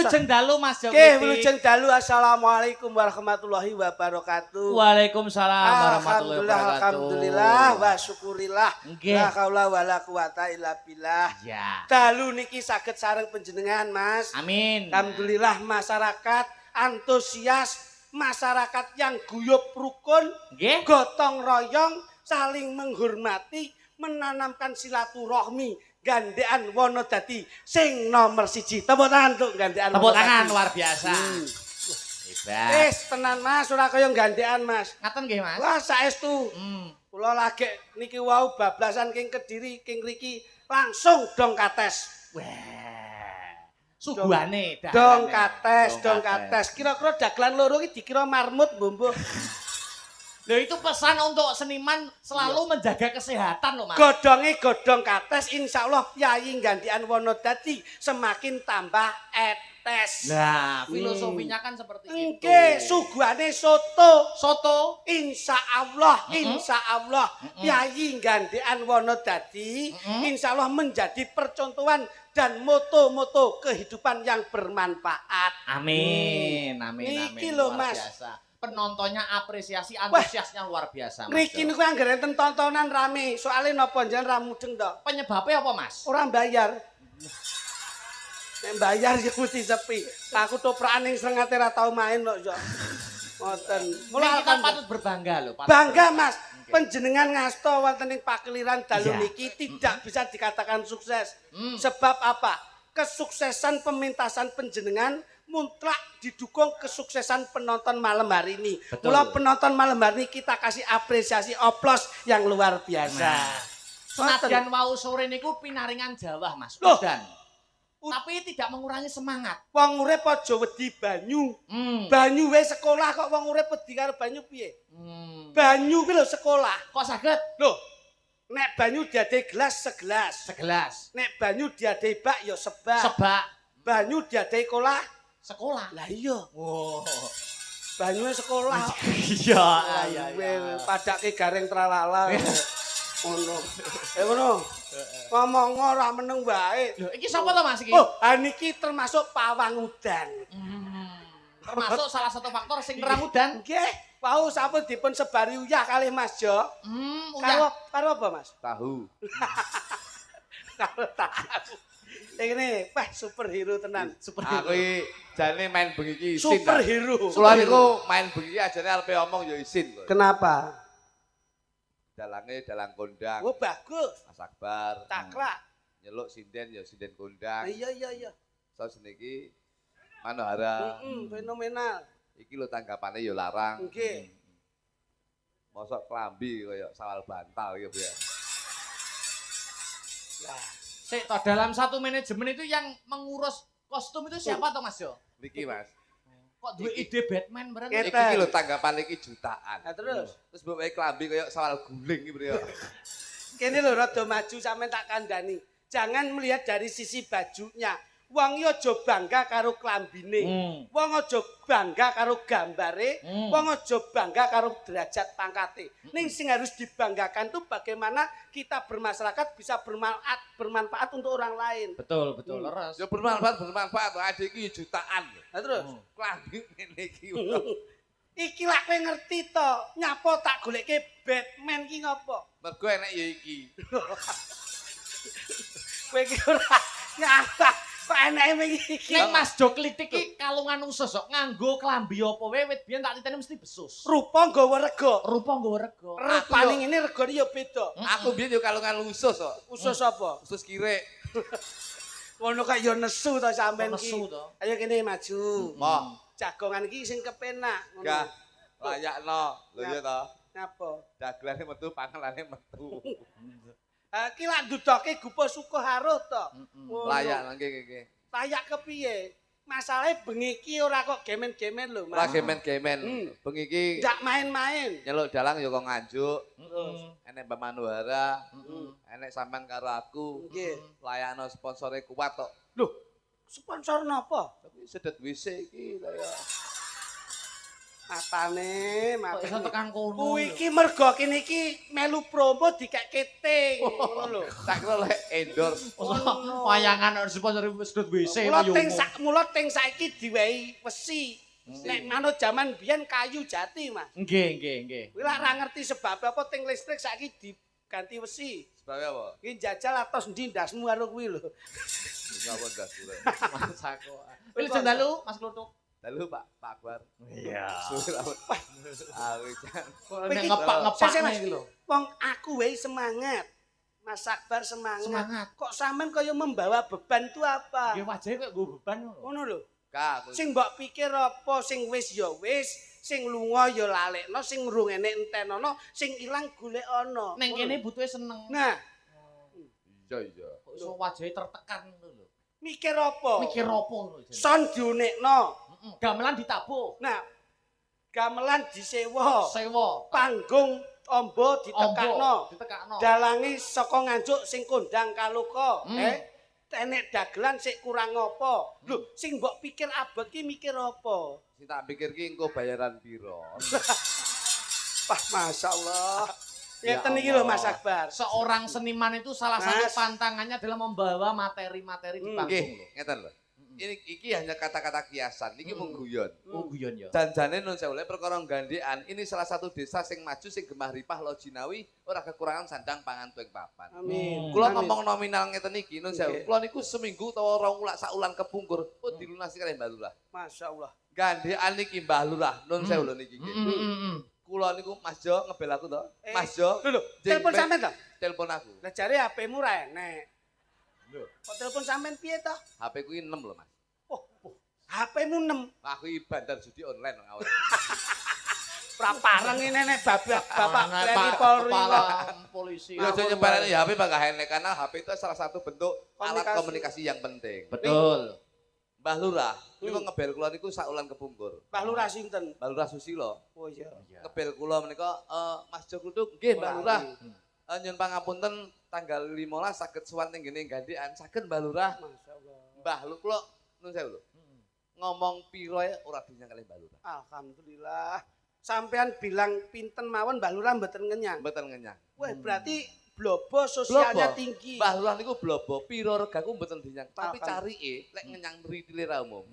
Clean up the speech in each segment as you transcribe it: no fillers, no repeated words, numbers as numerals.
wilujeng dalu Mas Joko. Nggih, wilujeng dalu. Assalamualaikum warahmatullahi wabarakatuh. Waalaikumsalam warahmatullahi wabarakatuh. Alhamdulillah wa syukurillah. Nggih. La haula wala quwata illa billah. Ya. Dalu niki saged sareng panjenengan, Mas. Amin. Alhamdulillah masyarakat antusias, masyarakat yang guyub rukun, Nggih. gotong royong, saling menghormati, menanamkan silaturahmi. Gandean Wonodadi sing nomor 1. Tepuk tangan untuk gandean Tepuk Wonodadi. tangan luar biasa. Hebat. Wis tenan Mas, ora kaya gandean Mas. Ngaten nggih Mas. Wah saestu. Kula lagi niki wau bablasan king Kediri king riki langsung dong kates. Wah. Suguhane Dong kates. Kira-kira dagelan loro iki dikira marmut mbombo. Loh itu pesan untuk seniman selalu menjaga kesehatan loh Mas. Godhonge godhong kates insyaallah Yayi Gandian Wonodadi semakin tambah etes. Nah, filosofinya kan seperti itu. Nggih, suguhane soto. Soto. Insyaallah Yayi Gandian Wonodadi insyaallah menjadi percontohan dan moto-moto kehidupan yang bermanfaat. Amin, amin, Niki amin. lho, Luar Mas. biasa. Penontonnya apresiasi, antusiasnya luar biasa Mas. Niki niku anggere enten tontonan rame, soalnya napa njenengan ra mudeng to. Penyebabnya apa Mas? Orang bayar. Nek bayar ya mesti sepi. Aku toprakan ning Srengate ra tau main kok yo. Ngoten. Mulai kita patut berbangga loh. patut Bangga berbangga. Mas. Panjenengan ngasto wonten ing pakeliran dalu Iya. niki tidak bisa dikatakan sukses. Sebab apa? Kesuksesan pementasan panjenengan mutlak didukung kesuksesan penonton malam hari ini. Betul. Mula penonton malam hari ini kita kasih apresiasi oplos yang luar biasa. Nah, Senadyan wau sore niku pinaringan Jawa Mas. Loh. Udan. Tapi tidak mengurangi semangat. Wong urip aja wedi banyu. Banyu wae sekolah kok wong urip wedi karo banyu piye? Banyu kuwi lho sekolah. Kok saged? Loh, nek banyu diadai gelas segelas. Segelas. Nek banyu diadai bak ya sebak. Sebak. Banyu diadai kolah. Sekolah. Lah iya, Wow. banyune sekolah. Iya, iya, Weh, padake gareng tralala. Ngono. Ngono. Ngomong ora meneng wae. Loh, iki sapa to Mas iki? Oh, niki termasuk pawang udan. Termasuk salah satu faktor sing nerang udan. Nggih, wau sampun dipun sebari uyah kalih Mas Jo. Karo apa Mas? Tahu. Karo tahu. Ini superhero tenan. Aku iki jane main bengi iki isin. Superhero. Kula niku main bengi iki ajane arepe omong ya isin kok. Kenapa? Dalange dalang kondang. Oh bagus. Mas Akbar. Takrak. Nyeluk sinden ya sinden kondang. Iya. Sos niki Manohara. Fenomenal. Iki lho tanggapane ya larang. Nggih. Mosok klambi kaya sawal bantal gitu ya. Lah, Sik toh dalam satu manajemen itu yang mengurus kostum itu siapa toh Mas Jo? Niki Mas. Kok duwe ide Batman bareng? Ket- Iki lho tanggapan iki jutaan. Nah, terus Terus mbok wae klambi kaya sawal guling gitu ya. kene lho rada maju sampean tak kandhani. Jangan melihat dari sisi bajunya. Wong yo aja bangga karo klambine. Wong aja bangga karo gambare, wong aja bangga karo derajat pangkate. Ning sing harus dibanggakan tuh bagaimana kita bermasyarakat bisa bermanfaat untuk orang lain. Betul, leres. Ya bermanfaat. Adik iki jutaan. Nah terus Klambi ngene iki. iki lak kowe ngerti to, nyapa tak goleke Batman ki ngopo? Mergo enek ya iki. Kowe ki ora nyapa kok eneke iki. Ning Mas Jo klitik iki kalungan usus kok nganggo klambi apa wae wit biyen tak titeni mesti besus. Rupa nggawa rega. Rupa nggawa rega. Rupane ngene regane ya beda. Aku biyen yo kalungan usus kok. Usus apa? Usus kirek. Ngono kaya ya nesu to sampean iki. Nesu to. Ayo kene maju. Moh, Jagongan iki sing kepenak. Ngono. gah layakno. Lho ya to. Napa? Dagelane metu pangelane metu. Iki lak ndudoke gupa suku haruh to. Ngono. Layak nang kene. Layak kepiye? Masalahe bengi iki ora kok gemen-gemen lho, Ora Mas. gemen-gemen. Bengi iki Ndak main-main. nyeluk dalang ya kok nganjuk. Enek Mbak Manuhara, enek sampean karo aku. Nggih. Layakno sponsore kuat kok. Loh, sponsor napa? Tapi sedet WC iki kaya Matane, Kok iso matane. tekan kono. Kuwi iki mergo kene iki melu promo dikek keting. Ngono lho. Tak kira lek endorse. Wayangan sponsor sedot WC Mula ting saiki diwehi wesi. Nek manut jaman biyen kayu jati, Mas. Nggih. Kuwi lak ra ngerti sebab apa ting listrik saiki diganti wesi. Sebab apa? Iki jajal atos ndi ndasmu karo kuwi lho. Ngapa ndas kule. Masako. Wis dalu Mas Kluthuk. Dalu Pak Akbar. Iya. Suwi rawat. Aku jan. Nek ngepak-ngepak Mas iki lho. Wong aku wae semangat. Mas Akbar semangat. Kok sampean kaya membawa beban itu apa? Nggih wajahe kok nggo beban ngono. Ngono lho. Kak, Sing mbok pikir apa sing wis ya wis, sing lunga ya lalekno, sing urung enek entenono, sing ilang golek ana. Ning kene butuhe seneng. Nah, iya. Kok iso wajahe tertekan ngono lho. mikir apa? Mikir apa ngono jenenge. Son diunekno. Gamelan ditabuh. Nah, gamelan disewa. Sewa. Panggung ombo ditekakno. Ditekakno. Dalangi saka nganjuk sing kondang kaluka, enek dagelan sik kurang apa? Lho, sing mbok pikir abot ki mikir apa? Sing tak pikir ki engko bayaran piro. Wah, masyaallah. Ya Ngeten iki lho Allah. Mas Akbar. Seorang seniman itu salah satu Mas. pantangannya adalah membawa materi-materi di panggung Nggih, lho. ngeten lho. Iki hanya kata-kata kiasan, iki mung guyon. Oh guyon ya. Janjane nun sewu lek perkara gandekan, ini salah satu desa sing maju sing gemah ripah lo jinawi ora kekurangan sandang pangan tuwek papan. Amin. Kula Amin. ngomong nominal ngeten iki nun sewu. Nggih. Kula niku seminggu utawa rong wulan sak ulan kepungkur, dilunasi kalih Mbah Lurah. Masyaallah. Gandekan niki Mbah Lurah, nun sewu lho niki. Kula niku Mas Jo ngebel aku to. Mas Jo. Lho, telepon sampean to? Telepon aku. Lah jare HP-mu ra enek. Kok telepon sampean piye to? HP ku 6 lho Mas. HP-mu 6. Aku iki bandar judi online nang awal. Pra pareng ini nek bapak Pak TNI Polri kepala kok. polisi. Ya aja nyebarane HP bangga enek karena HP itu salah satu bentuk alat Komunikasi. komunikasi yang penting. Betul. Mbah Lurah niku ngebel kula niku sak ulan kepungkur. Mbah Lurah sinten? Mbah Lurah Susilo Oh iya. ngebel kula menika Mas Jo Kluthuk nggih Mbah Lurah. Nyun pangapunten tanggal 15 saged sowan ning ngene gandekan saged Mbah Lurah. Masyaallah. Mbah lu kula nun sewu lho. Ngomong piro ya ora dinyang kalih Mbah Lurah. Alhamdulillah. Sampean bilang pinten mawon Mbah Lurah mboten ngenyang. Mboten ngenyang. Wah, berarti blobo sosialnya Blobo. tinggi. Mbah Lurah niku blobo piro regaku mboten dinyang, tapi Alhamdulillah. carike lek ngenyang ritile ra umum.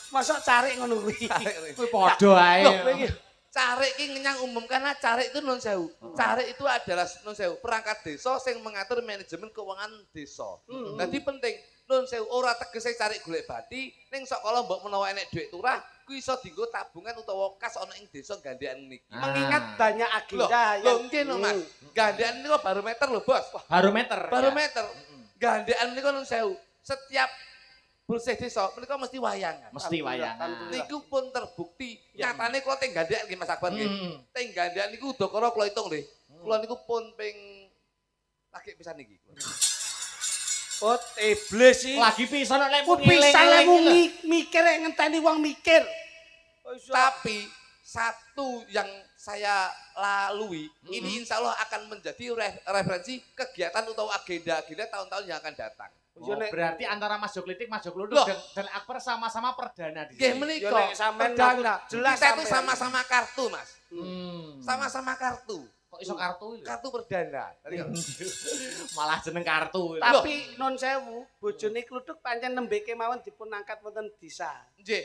Masa cari ngono kuwi. Kuwi padha ae. Loh, kowe iki Carik ki ngenyang umum karena carik itu non sewu. Carik itu adalah non sewu perangkat desa sing mengatur manajemen keuangan desa. Jadi penting non sewu ora tegese carik golek bati ning sok kala mbok menawa enek dhuwit turah kuwi iso dienggo tabungan utawa kas ana ing desa gandekan niki. mengingat banyak Loh, agenda lho nggih no Mas. Gandekan niku barometer lho, Bos. Barometer. Barometer. Gandekan niku non sewu. Setiap bersih desa menika mesti wayangan. Mesti wayangan. Niku pun terbukti nyatane kula teng gandekan nggih Mas Akbar nggih. Teng gandekan niku udakara kula hitung nggih. Kula niku pun ping lagi pisan niki. Oh, iblis iki. Lagi pisan nek Ku pisan lemu mikir ngenteni wong mikir. Oh, iso. Tapi satu yang saya lalui ini insya Allah akan menjadi referensi kegiatan atau agenda-agenda tahun-tahun yang akan datang. Oh, berarti antara Mas Jo Klitik, Mas Jo Kluthuk Loh. dan Akbar sama-sama perdana di Nggih sini. menika Yo, nek sampean perdana. ngaku jelas Kita itu sampean. sama-sama kartu, Mas. Hmm. Sama-sama kartu. Kok iso kartu iki? Kartu perdana. Malah jeneng kartu. Tapi non sewu, bojone Kluthuk pancen nembeke mawon dipun angkat wonten desa. Nggih.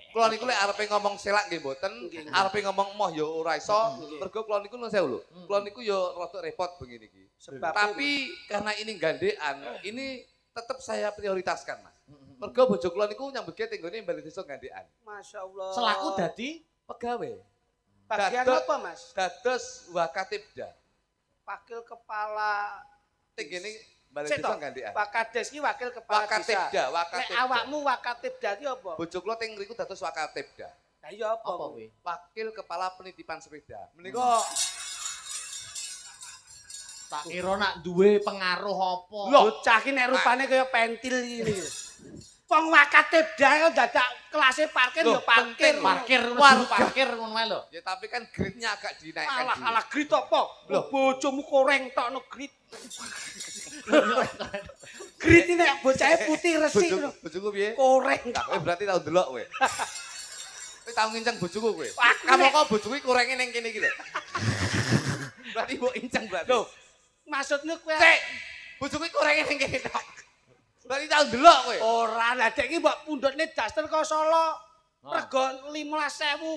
Kula niku lek arepe ngomong selak nggih mboten, Nggih. arepe ngomong emoh ya ora iso. Mergo kula niku nuwun sewu lho. Kula niku ya rada repot begini iki. Sebab Tapi karena ini gandekan, ini tetap saya prioritaskan, Mas. Mergo bojo kula niku nyambutke tenggone bali desa gandekan. masyaallah. Selaku dadi Pegawai. bagian Dados- apa, Mas? Dados Wakatibda. Wakil kepala Tenggene bali Sik desa toh, gandekan. Pak Kades iki wakil kepala Wakatibda, desa. Nek Wakatibda. awakmu Wakatibda ki apa? Bojo kula teng mriku dados Wakatibda. Lah iya apa? apa Bu? kuwi? Wakil Kepala Penitipan Sepeda. Menika Tak kira nak duwe pengaruh apa? Loh. Bocah ki nek rupane kaya pentil iki. Wong wakate bdae kok dadak kelase parkir Loh, ya parkir. Parkir parkir ngono wae lho. Ya tapi kan grade-nya agak dinaikkan. Alah grit apa? Lho bojomu koreng tokno grit. Grit ini nek bocahe putih resik lho. Bojoku piye? Koreng. Kowe berarti tau delok kowe. Kowe tau nginceng bojoku kowe. Aku Kamu nek- kok bojoku korenge ning kene iki lho. Berarti mbok inceng berarti. Lho, maksudnya kowe Cek, bojoku korenge ning kene tok. Berarti tau delok kowe. ora lah dek iki mbok pundhutne daster kok Solo. Rego 15.000.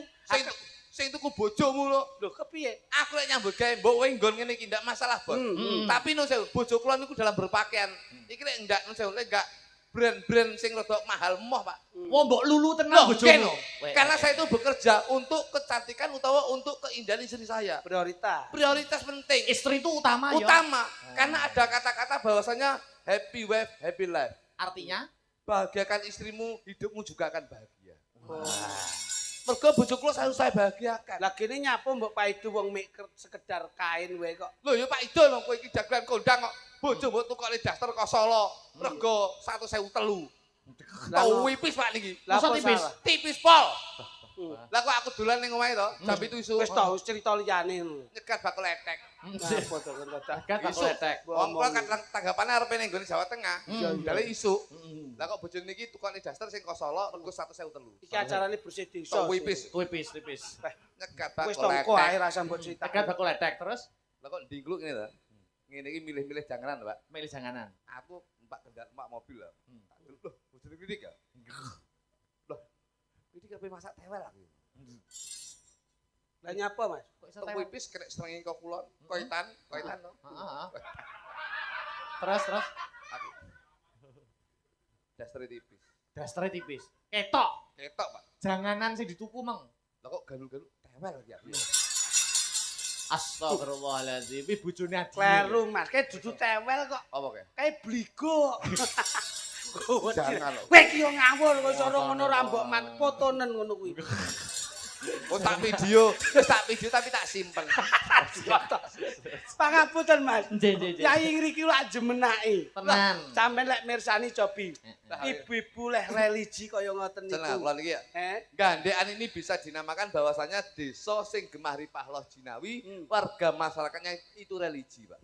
Sing tuku bojomu lho. Lho kepiye? Aku lek nyambut gawe mbok kowe nggon ngene iki ndak masalah, Bos. Tapi nun sewu, bojo kula niku dalam berpakaian. Iki lek ndak nun sewu, lek enggak brand-brand sing rada mahal moh, Pak. Wong mbok lulu tenan Loh, bojomu. karena saya itu bekerja untuk kecantikan utawa untuk keindahan istri saya. Prioritas. Prioritas penting. Istri itu utama ya. Utama. Karena ada kata-kata bahwasanya happy wife, happy life. Artinya Bahagiakan istrimu, hidupmu juga akan bahagia. Mergo bojo kula selalu saya bahagiakan. Lah kene nyapo mbok paidu wong mek sekedar kain wae kok. Lho ya Pak Idul wong kowe iki jagoan kondang kok. Bojo mbok tukokne daster kok Solo. Rego 1.003. Tau wipis Pak niki. Lah Masa apa tipis? salah? Tipis pol. Lah kok aku dolan ning omahe to, jam 7 isuk. Wis tau cerita liyane lho. Nyekat bakal letek. Apa to kan dadak. Kan tak Isuk. letek. Wong kula kan tanggapane arepe ning nggone Jawa Tengah. Dale isuk. Hmm. Lah kok bojo niki tukokne daster sing kok Solo rego 1.003. Iki acarane bersih desa. Tau wipis. Tipis. Nyekat Wis bakal tongko ae letek. rasa mbok cerita. Tekan bakul letek terus Lah kok ndingkluk ngene to. Ngene iki milih-milih janganan, Pak. milih janganan. Aku numpak kendaraan numpak mobil lah. Tak delok loh, bojone Kritik ya. Loh. Kritik ape masak tewel aku. Lah nyapa, Mas? Kok iso Tok tewel? wipis kena strengi kok kulon, koitan to. Heeh. Terus Aku daster tipis. dastre tipis. Ketok. Ketok, Pak. Janganan sing dituku mang. Lah kok galu-galu tewel ya. Astagfirullahaladzim. Iki bojone Adi. Kleru, Mas. Kayak dudu tewel kok. Apa kae? Kayak bligo. Jangan lho. Kowe iki yo ngawur kok soro ngono rambok man fotonen ngono kuwi. Oh tak video, wis tak video tapi tak simpen. Pangapunten, Mas. Nggih. Yai ngriki lak jemenake. Tenan. Sampeyan lek mirsani cobi. Ibu-ibu leh religi kaya ngoten Tenang, niku. kula niki ya. Gandekan ini bisa dinamakan bahwasanya desa sing gemah ripah loh jinawi, warga masyarakatnya itu religi, Pak.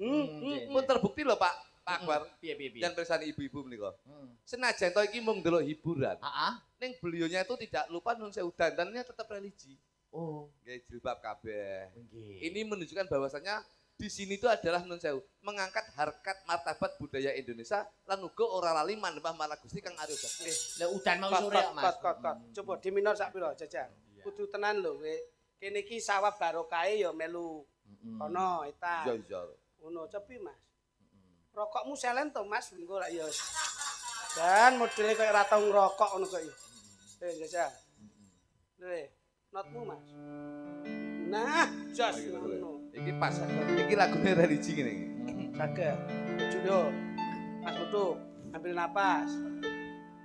Pun terbukti loh Pak Akbar. Piye. Dan persani ibu-ibu menika. Senajan to iki mung ndelok hiburan. Heeh. Ning beliaunya itu tidak lupa nun sewu dandannya tetap religi. Oh, Nggih jilbab kabeh. nggih. Ini menunjukkan bahwasanya di sini itu adalah nun sewu mengangkat harkat martabat budaya Indonesia lan uga ora lali manembah marang Gusti Kang Arya Bakti. Lah udan mau sore kok, Mas. Kot. Coba di minor sak pira, Jajang. Kudu tenan lho kowe. Kene iki sawah barokahe ya melu. Kono eta. Iya. Ngono cepi, Mas. Rokokmu selen to, Mas? Engko lak ya. Dan modele kaya ora tau ngrokok ngono kok. Jajang. Lho, notmu, Mas. Nah, jos ngono. Iki pas. Iki lagune religi ngene iki. Saged. Judo. Mas Putu, ambil napas.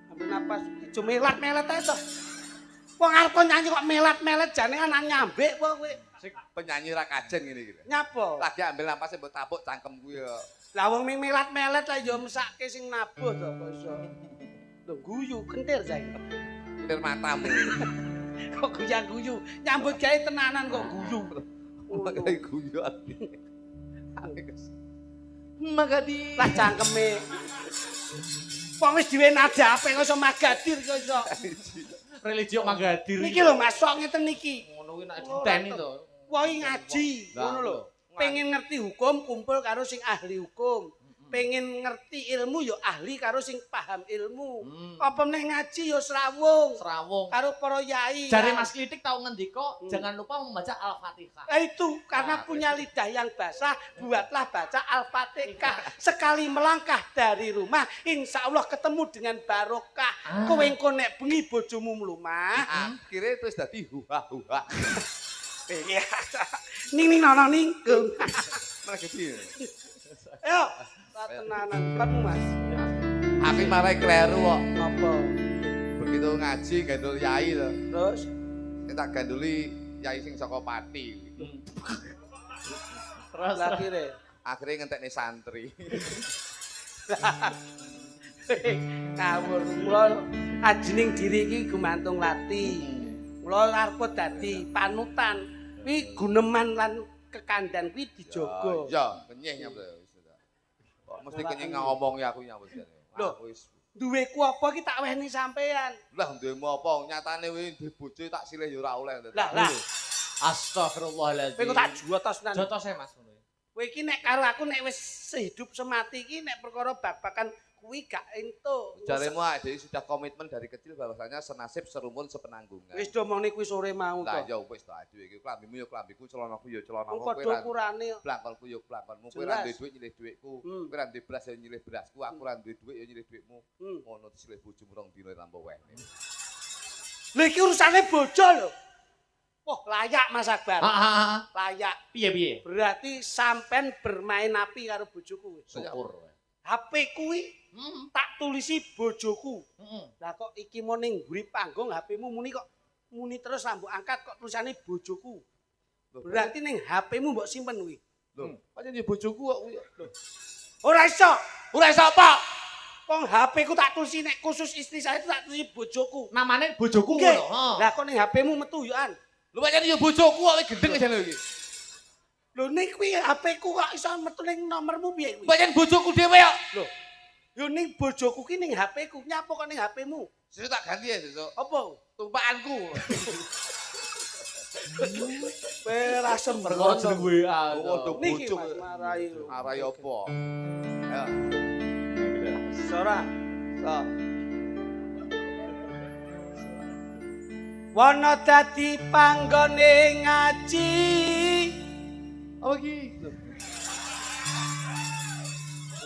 Ambil napas. Ijo melat-melet ae to. Wong arep nyanyi kok melat-melet jane anak nyambek kok kowe. Sing penyanyi ra kajen ngene iki. Nyapa? Lagi ambil napasnya mbok tapuk cangkem kuwi ya. Lah wong melat-melet lah ya mesake sing nabuh to kok iso. Lho guyu kentir saiki. Kendir matamu. Kok guyu-guyu. Nyambut gawe tenanan kok guyu. Kayak guyu ati. Maka di Lah cangkeme. Wong wis duwe nada ape kok iso magadir kok iso. Religi kok manggadir. Niki lho Mas, sok ngeten niki. Ngono kuwi nek diteni to. Woi ngaji, ngono lho. Pengen ngerti hukum kumpul karo sing ahli hukum. Pengen ngerti ilmu ya ahli karo sing paham ilmu. Apa meneh ngaji ya srawung karo para yai. Jare Mas Klitik tahu ngendika jangan lupa membaca Al-Fatihah. Itu karena punya lidah yang basah, buatlah baca Al-Fatihah. Sekali melangkah dari rumah, insya Allah ketemu dengan barokah. Kowe engko nek bengi bojomu mlumah, akhirnya terus dadi huha-huha. ning nono ning. Mana gede. Ayo, tenanan kamu Mas. Aku marai kleru kok. Apa? Begitu ngaji gandul yai to. Terus Tak ganduli yai sing saka Pati. Terus akhirnya Akhirnya ngentekne santri. Ngawur. Mula ajining diri iki gumantung lati. Mula arep dadi panutan. Kuwi guneman lan kekandan kuwi dijaga. Ya, kenyih nyambut. Kok mesti kenyih ngomongi aku nyambut. Lho, duweku apa iki tak wehni sampean. Lah duwemu apa? Nyatane kuwi duwe bojo tak silih ya ora oleh. Lah. Astagfirullahaladzim. Kowe kok tak jotos nang. Jotos e Mas. Kowe iki nek karo aku nek wis sehidup semati iki nek perkara babakan kuwi gak entuk. Jaremu dhewe sudah komitmen dari kecil bahwasanya senasib serumpun sepenanggungan. Wis domongni kuwi sore mau Lah to. ya wis to dhewe iki klambimu ya klambiku, celanaku ya celanaku. Padha ukurane. Blangkonku ya blangkonmu. Kowe ra duwe dhuwit nyilih dhuwitku. Kowe ra duwe beras ya nyilih berasku. Aku ra duwe dhuwit ya nyilih dhuwitmu. Ngono silih bojomu rong dina tanpa wehne. Lha iki urusane bojo lho. Wah, layak Mas Akbar. Layak. Piye? Berarti sampean bermain api karo bojoku. Syukur. HP kuwi tak tulisi bojoku. Lah kok iki mau ning mburi panggung HP-mu muni terus mbok angkat kok tulisane bojoku. Berarti ning HP-mu mbok simpen kuwi. Lho, pancen ya bojoku kok kuwi. Ora iso. Ora iso apa? Wong HP ku tak tulisi nek khusus istri saya itu tak tulisi bojoku. Namane bojoku Nggih. ngono. Lah kok ning HP-mu metu yoan. Lho pancen ya bojoku kok gendeng jane iki. Lho ning kuwi HP-ku kok iso metu ning nomormu piye kuwi? Pancen bojoku dhewe kok. Lho. Yo ning bojoku ki ning HP-ku, nyapa kok ning HP-mu? Sesuk tak ganti ya sesuk. Apa? Tumpakanku. Kowe ra Perkara jeneng WA. Waduh Niki bojo. Mas marai lho. Arai apa? Ya. Sora. So. Wana dadi panggone ngaji. Apa iki?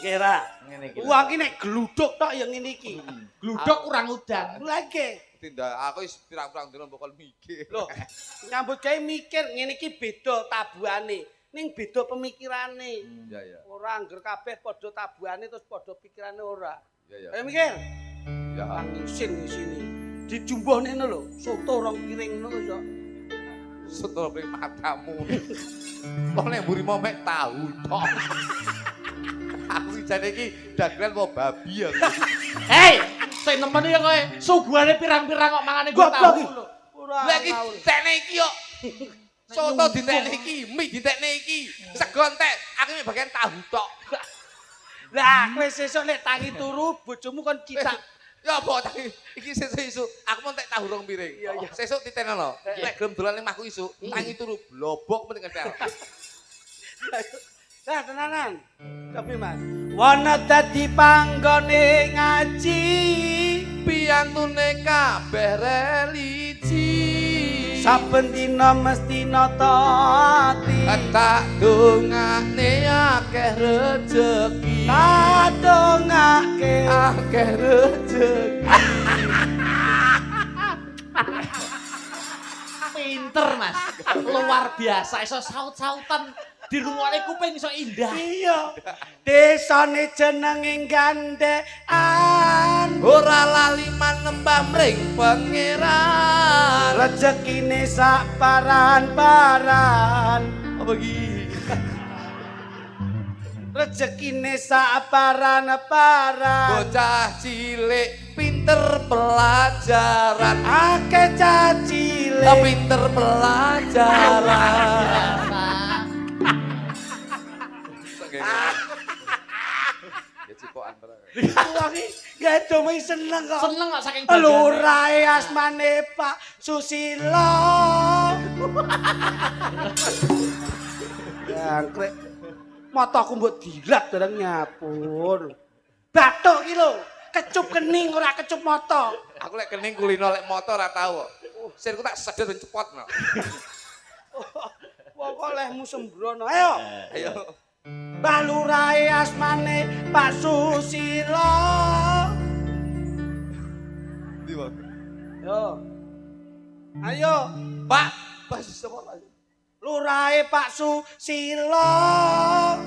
Kira. Ngene iki. Uang iki nek gluduk tok ya ngene iki. Gludok kurang udan. Lagi. Tindak aku wis pirang-pirang dina bakal mikir. Loh, nyambut gawe mikir ngene iki beda tabuhane. Ning beda pemikirane. Ya ya. Ora angger kabeh padha tabuhane terus padha pikirane ora. Ya ya. Ayo mikir. Ya. Isin di sini. Dijumbuhne ngono lho, soto rong piring ngono iso. Soto ping matamu. Kok nek mburi mau mek tahu tok. Aku jane iki dagelan mau babi ya. Hei, sing nemen ya kowe. Suguhane pirang-pirang kok mangane gua Goblok tahu iki. lho. Ora. Lah iki tekne iki kok. Soto ditekne iki, mie ditekne iki. Sego entek, aku mek bagian tahu tok. Lah kowe sesuk nek tangi turu bojomu kon cicak. Ya apa tangi iki sesuk isuk aku mau entek tahu rong piring. Iya, iya. Sesuk ditenono. Nek gelem dolan ning mahku isuk, tangi turu blobok mending ngetel. Lah tenanan. Tapi Mas, wana dadi panggone ngaji. Piyantune kabeh religi. Saben dina mesti taati. Tak dongane akeh rejeki. Kadongake Akeh rejeki. Pinter Mas. Luar biasa iso saut-sautan dirungokne kuping iso indah. iya. Desane jenenge gandekan. Ora lali manembah mring pangeran. Rezekine sak paran-paran. Apa iki? Rezekine sak paran-paran. Bocah cilik pinter pelajaran. Akeh cacile. Pinter pelajaran. Ya cipokan barang. Wah iki gak domi seneng kok. Seneng kok saking Lurae asmane Pak Susilo. Jangkrik. Mataku mbok dilat bareng nyapur. Bathuk iki lho, kecup kening ora kecup mata. Aku lek kening kulino lek motor ora tau kok. Sirku tak sedet ben cepot no. Wong kok lehmu sembrono. Ayo. Ayo. Mbah lurae asmane Pak Susilo. Ndi, Bang? Yo. Ayo. Pak, Pak sapa Pak? Lurae Pak Susilo.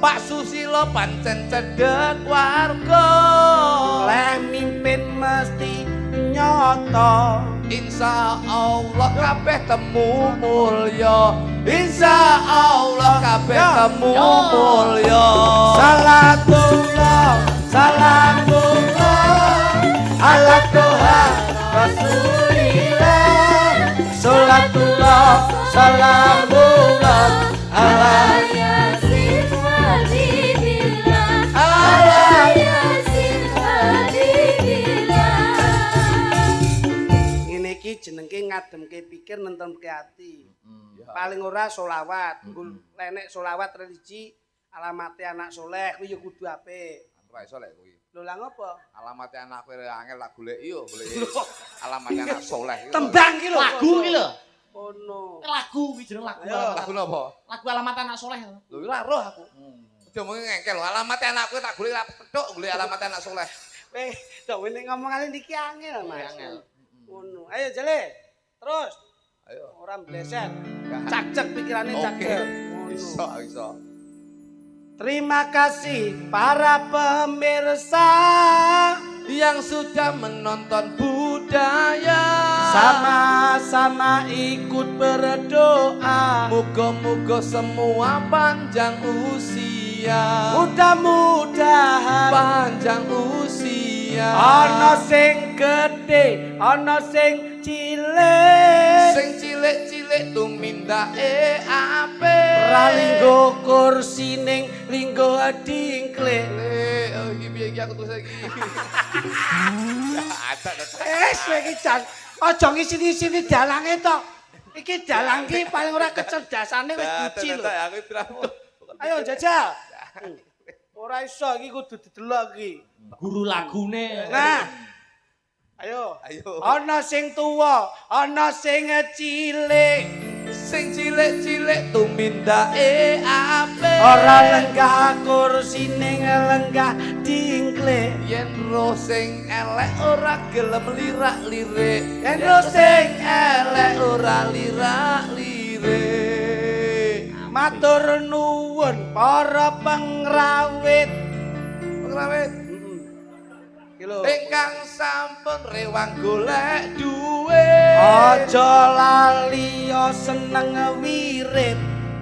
Pak Susilo pancen cedhek warga. Leh mimpin mesti nyoto. Insya Allah kabeh temu mulya. Insya Allah kabeh temu mulya. Salatullah, salamullah. ala toha Rasulillah Salatullah salamullah ala Yasin Habibillah ala Yasin Habibillah. ngene iki jenenge ngademke pikir nentemke ati. Paling ora solawat, lenek solawat religi alamate anak soleh kuwi ya kudu apik. Ora iso lek kuwi. Lho lah ngopo? Alamate anakku angel tak goleki yo, goleki. Alamate anak soleh. Tembang ki lho. Lagu ki lho. Ono. Lagu kuwi jeneng lagu. Ayo. Lagu napa? Lagu alamat anak soleh. Lho ora roh aku. Diomongi ngengkel lho, alamate anakku tak goleki ra petuk goleki alamate anak soleh. Weh, tok wene ngomongane niki angel, Mas. Angel. Ngono. Ayo jele. Terus. Ayo. Ora bleset. Cak-cak pikirane cak-cak. Iso, iso. Terima kasih para pemirsa Yang sudah menonton budaya sama-sama ikut berdoa. Moga-moga semua panjang usia Mudah-mudahan Panjang usia ana sing gedhe, ana sing cilik. Sing cilik-cilik tumindake apik Ra linggo kursi ning linggo dingklik. Oh iki piye iki aku tulis iki Ada Kowe iki jan aja ngisi-ngisi dalange to. Iki dalang ki paling ora kecerdasane wis uji lho. Aku pirang Ayo jajal. Ora iso iki kudu didelok iki. Guru lagune. Nah. Ayo. Ayo Ana sing tuwa, ana sing cilik. Sing cilik-cilik tumindake apik Ora lenggah kursi ning lenggah dingklik. Yen roh sing elek ora gelem lirak-lirik Yen roh sing elek ora lirak-lirik Matur nuwun para pengrawit. Pengrawit Iki lho. ingkang sampun rewang golek duit Aja lali seneng wirid.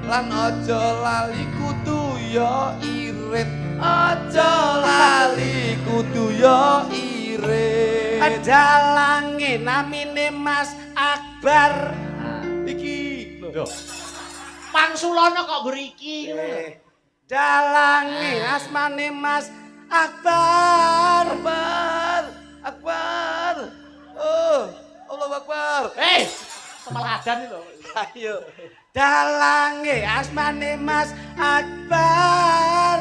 lan aja lali kudu ya irit aja lali kudu ya irit Dalange namine Mas Akbar. iki Lho. Pangsulana kok ngriki ngono. Dalange asmane Mas Akbar. Akbar Akbar oh Allah Akbar Semaladan lho. Ayo. Dalange asmane Mas Akbar.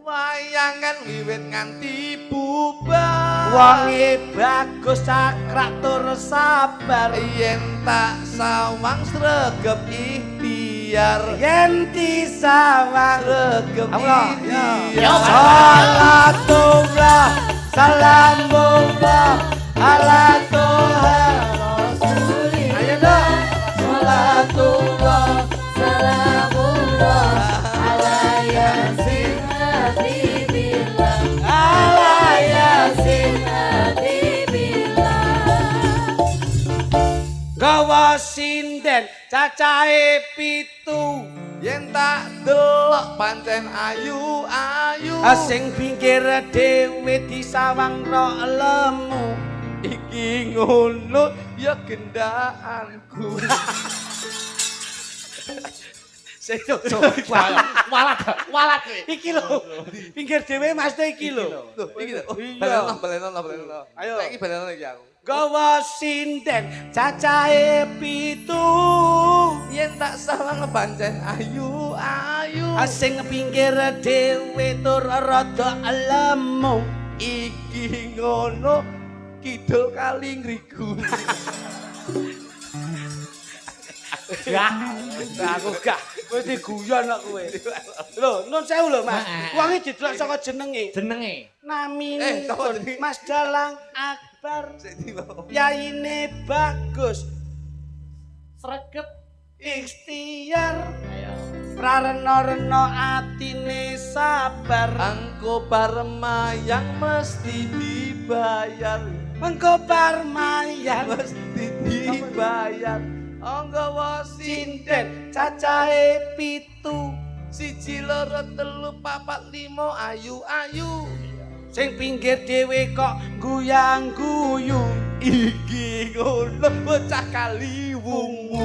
wayangan wiwit nganti bubar Wonge bagus sakrak tur sabar. yen tak sawang sregep ikhtiar Yen disawang sregep Allah, ikhtiar Salatullah salamullah ala toha Rasulillah Ayo dong. Salatullah Salamullah Ala Yasin Habibillah ala yasin Habibillah. gawa sinden cacahe 7 yen tak delok pancen ayu-ayu asing pinggir dhewe disawang ro lemu iki ngono ya gendaanku sing Walat kowe. iki lho pinggir dhewe mesti iki lho Loh, iki lho. Oh, Iya. baleno. Ayo. Saiki baleno iki aku. gawa sinden cacahe 7 Yen tak salah pancen ayu-ayu. asing pinggir dhewe tur rada lemu Iki ngono kidul kali ngriku. Ya. aku gak wis diguyon kok kowe lho nun sewu lho Mas wonge didelok saka jenenge Jenenge. namine sapa jenenge? Mas Dalang Akbar Sik dibawa. yaine bagus Sregep. ikhtiar Ayo. prarena-rena atine sabar Angko parmayang mesti dibayar. engko parmayang Mesti dibayar. Anggawa sinden cacahe 7 1 2 3 4 5 ayu-ayu. Sing pinggir dhewe kok guyang-guyu. Iki ngono bocah kali wungu.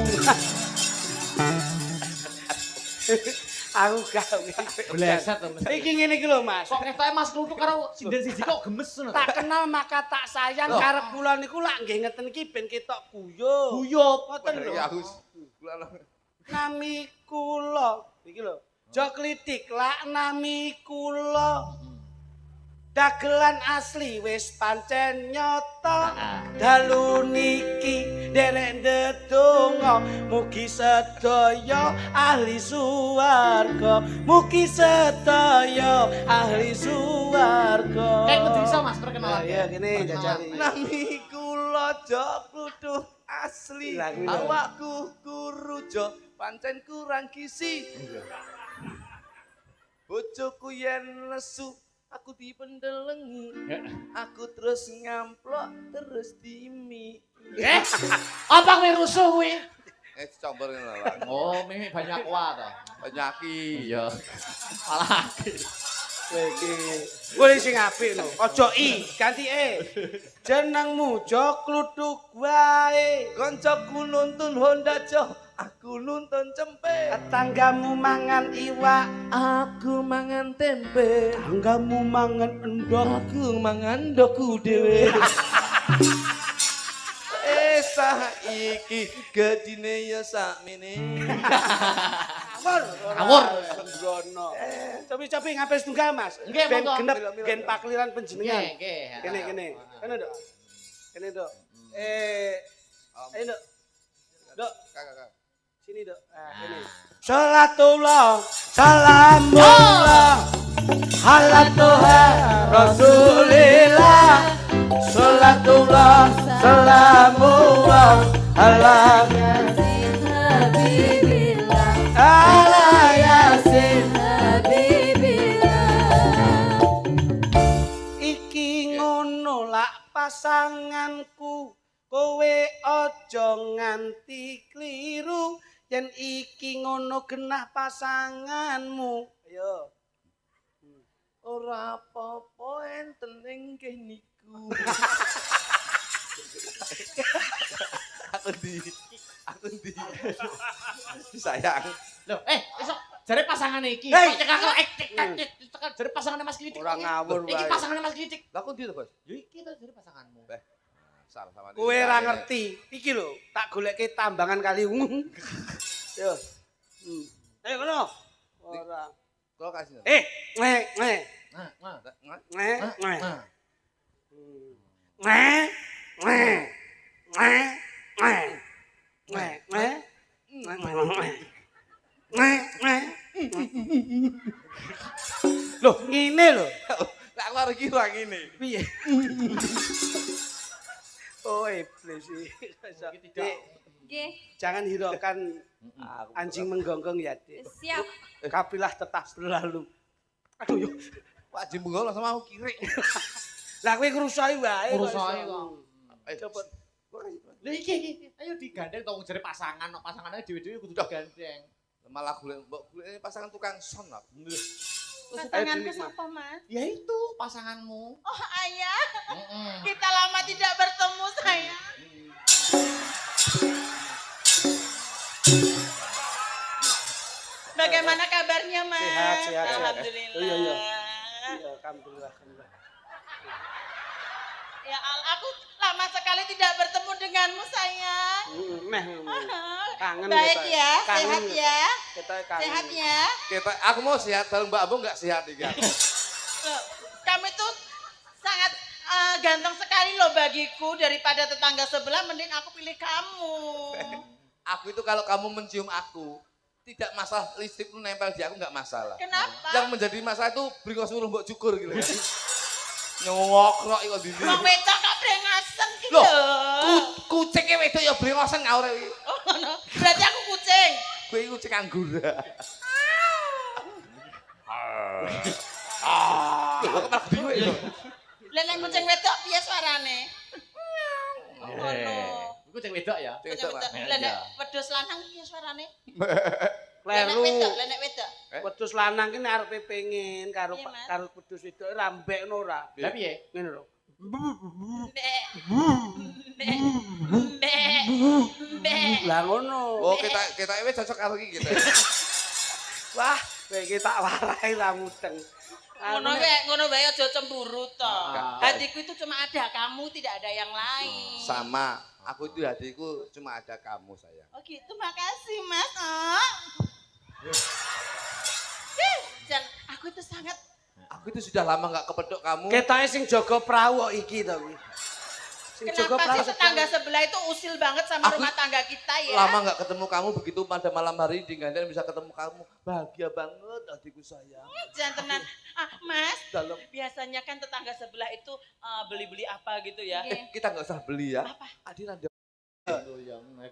Aku gawe. Bleset to mesti. Iki ngene iki lho, Mas. Kok ketoke Mas Kluthuk karo sinden siji kok gemes ngono. Tak kenal maka tak sayang karep kula niku lak nggih ngeten iki ben ketok guyu. Guyub Ngoten lho. Ya aku Nami kula iki lho. Jo klitik lak nami kula. Dagelan asli wis pancen nyata. Dalu niki derek ndedonga mugi sedaya ahli swarga. Mugi sedaya ahli swarga. Kayak kudu iso Mas perkenalan. Ya kene jajali. nami kula jok kluthuk asli. Lah, kuwi lho. Awakku guru jok pancen kurang gizi. Bojoku yen nesu aku dipendelengi. Aku terus ngamplok terus dimi. Apa kuwi rusuh kuwi? Campur ngene lah. Oh, mimi banyak kuat to. Penyaki. Iya. Malah Iki boleh sing apik lho. Aja I, ganti E. Jenengmu Jok Kluthuk wae. Koncoku nuntun Honda jok, aku nuntun cempe. Tanggamu mangan iwak, Aku mangan tempe. tanggamu mangan endok. Aku mangan doku dhewe. Saiki gedine ya sakmene. Ngawur. Sembrono. Cobi-cobi ngapes tunggal, Mas. Nggih, Ben monggo. genep gen pakliran panjenengan. Nggih. Kene. Kene, Dok. Kene, Dok. Ayo, Dok. Dok, sini, Dok. Nah, kene. Salatullah, salamullah. Ala Tuhan Rasulillah. Salatullah, salamullah. Ala Yasin Habibillah ala Yasin. Habibillah Iki ngono lak pasanganku, kowe aja nganti kliru. Yen iki ngono genah pasanganmu. Ayo. Ora apa-apa enten ing keniku. Aku di. Sayang. Loh, iso jare pasangane iki. Hei! Cekak jare pasangane Mas Klitik. Ora ngawur Iki wae. pasangane Mas Klitik. Lah kok ndi to, Bos? Yo iki to jare pasanganmu. Salah sama Kowe ora ngerti. Iki lho, tak goleke tambangan kali ungu. Yo. Ayo kono. Ora. Kok kasih. Nah. Nah. Loh, ngene lho. Lah aku arep kira ngene. Piye? Oh, iblis iki. Dik, Nggih, jangan hiraukan anjing menggonggong ya, Dik. siap. Kapilah tetap berlalu. Aduh, yo. Pak Jimbung langsung mau kirik. Lah kowe ngrusoi wae. Ngrusoi kok. Cepet. Lah iki. Ayo digandeng to jare pasangan, kok pasangane dhewe-dhewe kudu digandeng. Malah golek pasangan tukang son lah. Pasanganku siapa, Mas? Ya itu pasanganmu. Oh, ayah. Heeh. Kita lama tidak bertemu, sayang. Bagaimana kabarnya, Mas? Sehat. Alhamdulillah. Oh, iya. Iya, alhamdulillah. Ya Allah, aku lama sekali tidak bertemu denganmu, sayang. Meh. Kangen Baik kita. ya, Kangen sehat kita. ya. Kita kangen. Sehat ya. Kita aku mau sehat, kalau Mbak Ambo enggak sehat iki. Loh, kamu itu sangat ganteng sekali loh bagiku. Daripada tetangga sebelah, mending aku pilih kamu. Aku itu kalau kamu mencium aku, tidak masalah listrik lu nempel di aku enggak masalah. Kenapa? Yang menjadi masalah itu bringos suruh mbok cukur gitu. Nyowokrok iku di sini. Wong wedok kok brengasen gitu. Loh, kucingnya wedok ya brengosen ngawur iki. Oh, no. Berarti aku kucing. Kowe iki kucing anggur. Loh, kok malah bingung ya? Lah nek kucing wedok piye suarane? Oh, no. Iku cek wedok ya. Wedok, Mas. Lah nek wedhus lanang piye suarane? Kleru. Lah nek wedok. Wedhus lanang ki nek arepe pengen karo Iya, Mas. karo wedhus wedok rambekno ora. Lah piye? Ngene lho. Mbek. Mbek. Mbek. Lah ngono. Oh, kita wis cocok karo iki kita. Wah, kowe iki tak warai ra mudeng. Ngono wae aja cemburu toh. Ah. Hatiku itu cuma ada kamu, tidak ada yang lain. Sama, aku itu hatiku cuma ada kamu sayang. Oh gitu, makasih Mas. Dan aku itu sangat Aku itu sudah lama nggak kepedok kamu. Ketoke sing jaga perahu kok iki to kuwi. Sing jaga kenapa perahu sih tetangga sebelah itu usil banget sama Aku rumah tangga kita ya? Lama nggak ketemu kamu, begitu pada malam hari di Gandaran bisa ketemu kamu. Bahagia banget hatiku sayang. Jangan tenan. Mas, Dalam. biasanya kan tetangga sebelah itu beli-beli apa gitu ya? Kita nggak usah beli ya. Apa? Adiran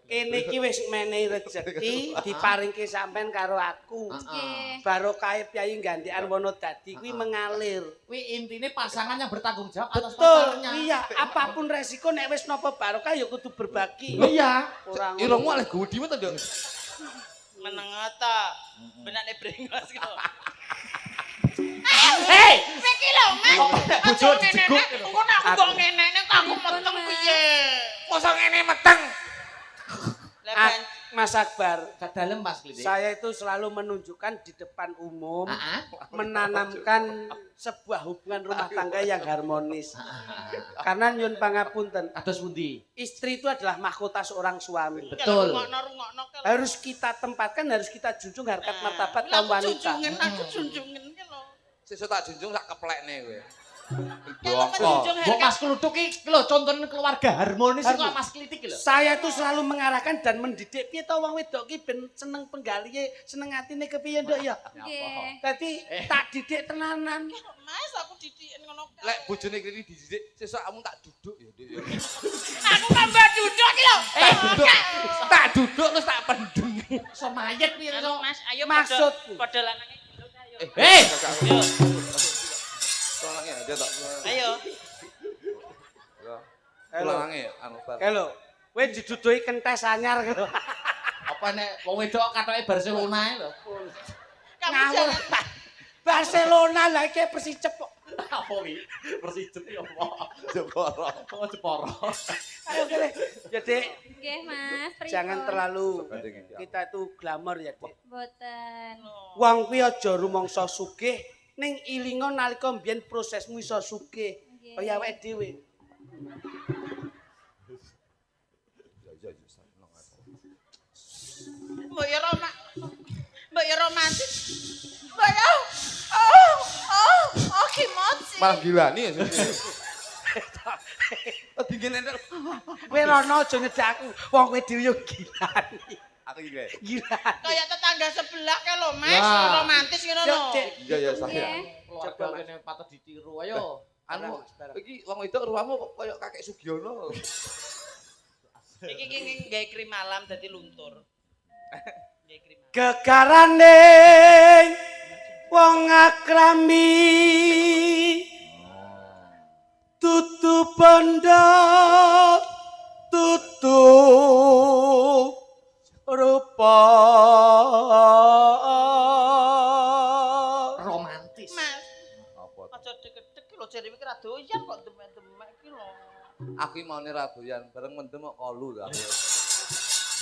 kene iki wis menehi rejeki diparingke sampean karo aku. Nggih. Barokahe Piyai Gandekan Wonodadi kuwi mengalir. Kuwi intine pasangan yang bertanggung jawab atas Betul. pacarnya. Iya, apapun resiko nek wis napa barokah ya kudu berbagi. Iya. Ora ngono. Irungmu oleh gudi mah tadi. Meneng ta. Benane brengos kok. Hei, Iki lho, Mas. bojo dijeguk. Engko nek aku mbok ngene aku meteng piye? Mosok ngene meteng. Lah Ah, kan Mas Akbar, Ke dalam Mas Klidik. saya itu selalu menunjukkan di depan umum Heeh. menanamkan sebuah hubungan rumah tangga yang harmonis. Karena nyun pangapunten, Kados pundi? istri itu adalah mahkota seorang suami. Betul. Rungokno ke. Harus kita tempatkan, harus kita junjung harkat martabat Lah, kaum wanita. Aku junjungin ki lho. Sesuk tak junjung sak keplekne kowe. Kalau menjunjung Mbok harkat Mas Kluthuk iki lho contohnya keluarga harmonis kok Mas Klitik iki lho. Saya itu selalu mengarahkan dan mendidik piye to wong wedok ki ben seneng penggalihe, seneng atine kepiye nduk ya. Nggih. Dadi tak didik tenanan. Mas, aku didikin ngono. Lek bojone kene dididik, sesuk kamu tak duduk ya, Dik. Aku tambah duduk ki lho. Duduk. Tak duduk terus tak pendeng. Iso mayit piye Anu, iso. Mas, ayo Maksudku. padha lanange duduk ayo. Hei, Tolongnya aja tak. Ayo. Tolongnya anu bar. Halo, kowe diduduhi kentes anyar lho. apa nek wong wedok katoke Barcelona ae lho. Kamu Ngawur. jangan Barcelona lah iki Persijep kok. Apa kuwi? Persijep ya apa? Jeporo. Oh, Jeporo. Ayo kene. Ya, Dik, Nggih, Mas. Pripun? jangan terlalu kita itu glamor ya, Dik. Boten. Wong kuwi aja rumangsa sugih ning ilinga nalika mbiyen prosesmu iso sugih. Nggih. Kaya awake dhewe. mbok ya romantis. Mbok ya. Kimochi. Malah gila nih ya. Dingin entar. Kowe rono aja nyedak aku. Wong kowe dhewe yo gilani. Aku iki. Gila. Kayak tetangga sebelah ke lho, Mas. Wah. Romantis ngono Yo, lho. Dik. Iya ya saya. Nggih. Keluarga kene patut ditiru ayo. Anu iki wong wedok rupamu kok koyo kakek Sugiono. Iki gawe krim malam dadi luntur. Gawe krim malam. Gegarane wong akrambi tutu bondo tutu rupa Romantis. Mas, Apa? aja deket-deket lho jare iki ra doyan kok demek-demek iki lho. Aku iki maune ra doyan, bareng mendem kok kolu lho aku.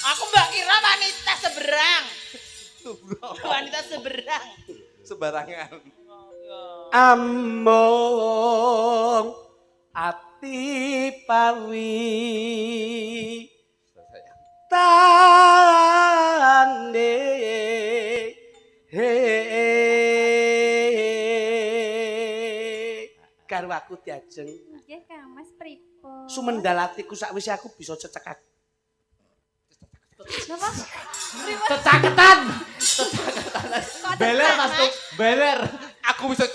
Aku mbak kira wanita seberang. Wanita seberang. Sembarangan. amung ati pawi tande karo aku diajeng Nggih, Kang Mas pripun? sumendal atiku sakwise aku bisa cecekak Napa? Pripun? Cecaketan. Kok Beler cecak, Mas Tuk, beler. Aku bisa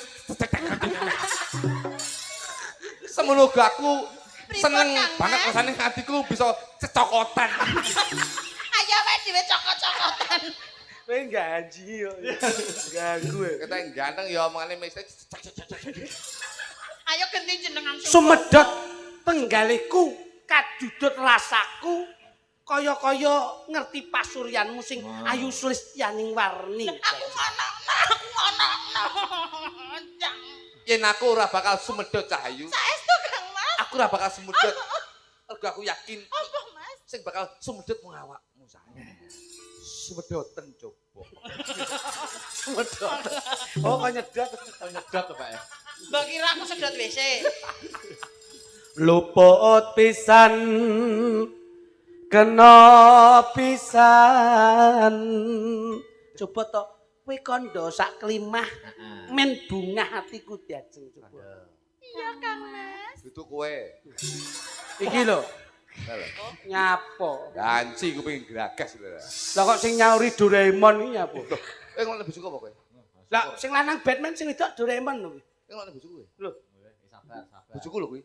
semono aku seneng Kang banget Mas? rasane hatiku bisa cecokotan. Ayo wae dhewe cokot-cokotan. kowe gaji yo ganggu Kita yang ganteng ya omongane mesti Ayo ganti jenengan sumedot penggaliku kadudut rasaku kaya-kaya ngerti pasuryanmu sing ayu sulistyaning warni. Aku ngono. Jang. Yen aku ora bakal sumedhot Cahayu. Saestu Kang Mas. Aku ora bakal sumedhot. Mergo aku yakin Apa Mas? sing bakal sumedhot mung awakmu sayang. Sumedoten coba. Oh, kok nyedot. Nyedot to, Pak ya. Mbok kira aku sedot WC. Luput pisan kena pisan. Coba to kowe kandha sak klimah men bungah atiku diajeng coba. Iya Kang Mas. Itu kowe. Iki lho, Lha. nyapo. Ganci kuping gragas lho. Lah kok sing nyauri Doraemon iki nyapo? Ngono bojoku apa kowe? Lah sing lanang Batman sing wedok Doraemon lho. Ngono bojoku kowe. Lho, Sabar. Bojoku lho kuwi.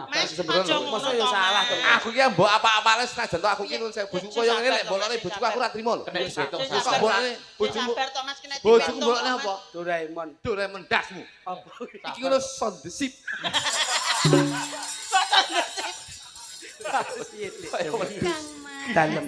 Mas, sebenarnya aja lho. ngono Masa ya to, salah Mas. to. Aku ki mbok apa-apane senajan to aku ki nun saya bojoku koyo ngene lek bolane bojoku aku ora trimo lho. Kena dihitung Sing Kok sabar. bolane Bojomu. bojomu Sabar to Mas kena bojomu dihitung, bolane Mas. apa? Doraemon. Doraemon dasmu. Apa? Iki ngono sondesip. Kang Mas. Dalem.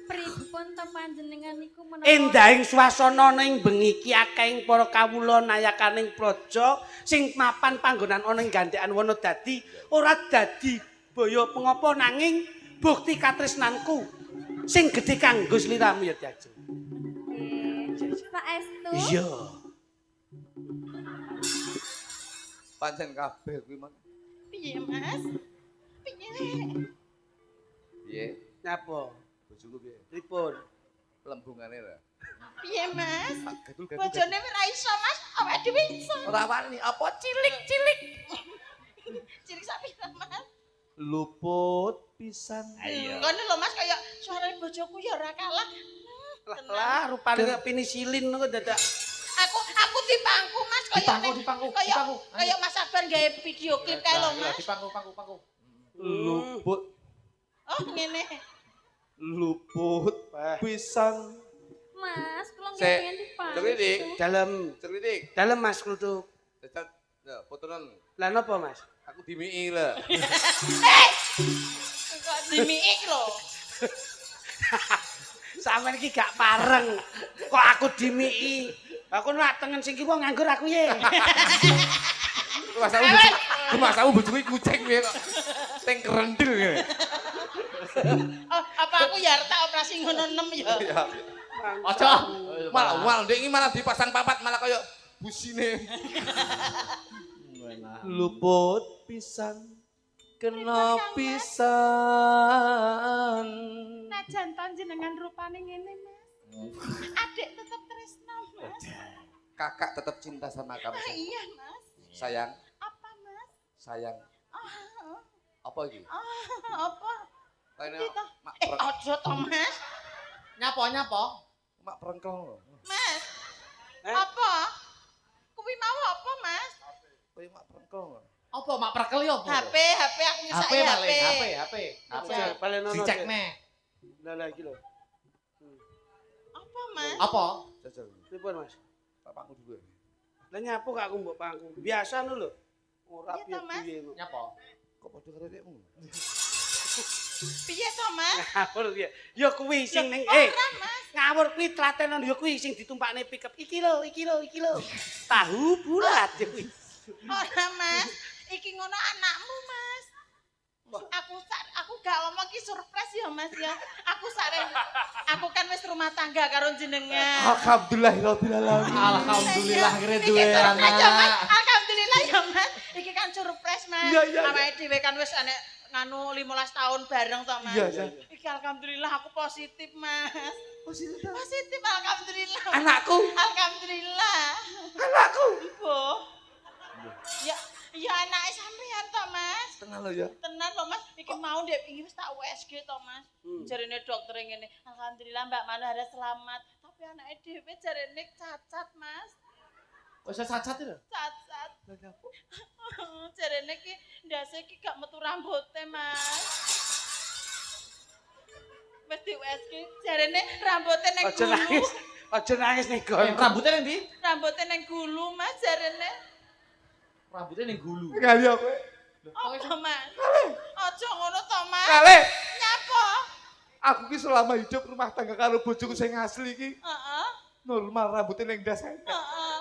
Pripun to panjenengan niku menawa Endahing swasana ning bengi iki akehing para kawula nayakaning praja sing mapan panggonan ana ing gandekan wana dadi ora dadi baya pengapa nanging bukti katresnanku sing gedhe kanggo sliramu ya Diajeng. saestu Iya. Pancen kabeh kuwi mah. Piye Mas? Piye? Piye? Napa? Bojoku piye? Pripun? Lembungane lho. Piye Mas? Gatul-gatul. Bojone ora iso Mas, awake dhewe iso. Ora wani apa cilik-cilik. Cilik sapi Mas. Luput pisan. Ngono lho Mas kaya suara bojoku ya ora kalah. Lah rupane kaya penisilin kok dadak. Aku dipangku Mas kaya Dipangku. kaya Mas Sabar gawe video klip kae lho Mas. Dipangku. Luput Oh ngene. luput pisan. Mas kula nggih Sik, pengen dipanggil. Ceridik. Dalem. Dalem Mas Kluthuk. Cacat. Ya, fotonan. Lah napa Mas? Aku dimiki lho. Kok dimiik lho. Sampeyan iki gak pareng. Kok aku dimiki? Aku nak tengen sing kiwa nganggur aku ye. Masamu bojoku kucing piye kok. Teng kerendel ngene. Oh, apa aku ya tak operasi ngono 6 ya. Ya. Aja. Malah ndek iki malah dipasang papat malah kaya busine. Luput pisan kena pisan. Najan panjenengan rupane ngene Mas. Adik tetep tresno Mas. Kakak tetap cinta sama kamu. Iya Mas. Sayang, Apa Mas? sayang. Ah, Apa iki? apa? Kayane Kita. mak Ojo to Mas. Nyapa? mak perengkel lho. Mas. Apa? Kuwi mau apa Mas? Kowe mak perengkel lho. Apa mak perkeli apa? HP aku nyesaki HP. HP. Balen ono. Dicek nih. Lah iki lho. Apa Mas? Apa? Jajal. Pripun Mas? Tak pangku dulu. Lah nyapu gak aku mbok pangku. Biasa no lho. Ora Iya, Mas. piye-piye no. Nyapa? Kok padha karo dekmu? Piye to Mas? Ngawur ya. Ya kuwi sing ning Ora Mas. ngawur kuwi telatenan ya kuwi sing ditumpakne pickup. Iki lho. Tahu bulat ya kuwi. Ora Mas. Iki ngono anakmu Mas. Aku gak ngomong ki surprise ya Mas ya. Aku kan wis rumah tangga karo jenengan. Alhamdulillahirabbil alamin. Alhamdulillah akhirnya Iki duwe surprise ya, Mas. anak. Alhamdulillah ya Mas. Iki kan surprise Mas. Iya, iya, iya. Awake dhewe kan wis enek nganu 15 tahun bareng to Mas. Iya, iya. Iki alhamdulillah aku positif Mas. Positif alhamdulillah. Anakku. Alhamdulillah. Anakku. Bu. Ya anake sampean to Mas. Tenang lho ya. Tenan lho Mas, iki mau ndek iki wis tak USG to Mas. Jarene dokter ngene, alhamdulillah Mbak Manohara selamat. Tapi anake dhewe jarene cacat Mas. Wis cacat lho. Cacat. Jarene ki ndase ki gak metu rambuté Mas. Wis di USG jarene rambuté ning Aja gulu. nangis. Aja nangis ning gon. Rambutnya ning ndi? Rambuté ning gulu Mas jarene. Rambutnya ning gulu. Kali aku. Apa Mas? Aja ngono to Mas. Kali. Nyapa? Aku ki selama hidup rumah tangga karo bojoku sing asli ki Heeh. normal rambutnya ning ndas enek. Heeh.